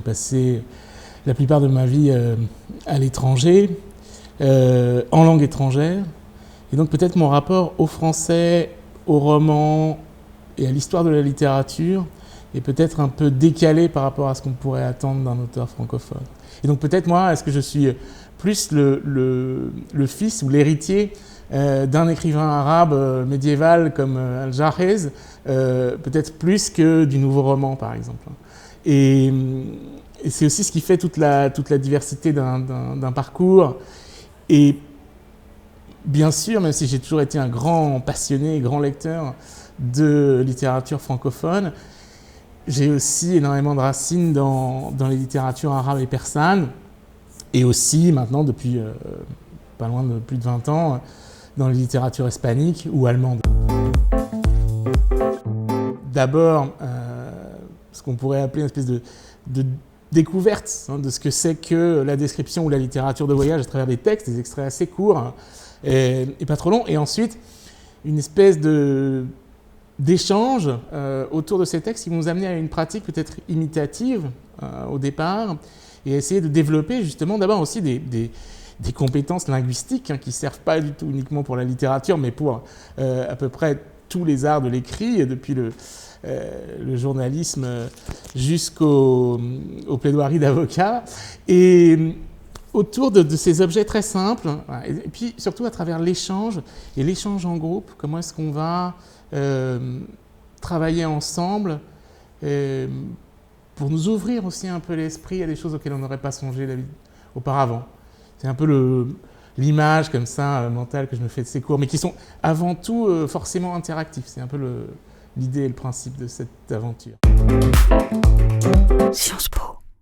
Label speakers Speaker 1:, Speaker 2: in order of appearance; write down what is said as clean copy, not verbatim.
Speaker 1: passé la plupart de ma vie à l'étranger, en langue étrangère. Et donc peut-être mon rapport au français, au roman et à l'histoire de la littérature est peut-être un peu décalé par rapport à ce qu'on pourrait attendre d'un auteur francophone. Et donc peut-être moi, est-ce que je suis plus le fils ou l'héritier d'un écrivain arabe médiéval comme Al-Jahez, peut-être plus que du nouveau roman par exemple. Et c'est aussi ce qui fait toute la diversité d'un parcours. Et bien sûr, même si j'ai toujours été un grand passionné, grand lecteur de littérature francophone, j'ai aussi énormément de racines dans les littératures arabes et persanes, et aussi maintenant, depuis pas loin de plus de 20 ans, dans les littératures hispaniques ou allemandes. D'abord, ce qu'on pourrait appeler une espèce de découverte de ce que c'est que la description ou la littérature de voyage à travers des textes, des extraits assez courts et pas trop longs, et ensuite une espèce d'échange autour de ces textes qui vont nous amener à une pratique peut-être imitative au départ, et essayer de développer justement d'abord aussi des compétences linguistiques qui ne servent pas du tout uniquement pour la littérature, mais pour à peu près tous les arts de l'écrit, depuis le journalisme jusqu'aux plaidoiries d'avocats, et autour de ces objets très simples, et puis surtout à travers l'échange, et l'échange en groupe, comment est-ce qu'on va travailler ensemble pour nous ouvrir aussi un peu l'esprit à des choses auxquelles on n'aurait pas songé auparavant. C'est un peu l'image comme ça mentale que je me fais de ces cours, mais qui sont avant tout forcément interactifs. C'est un peu l'idée et le principe de cette aventure. Sciences Po.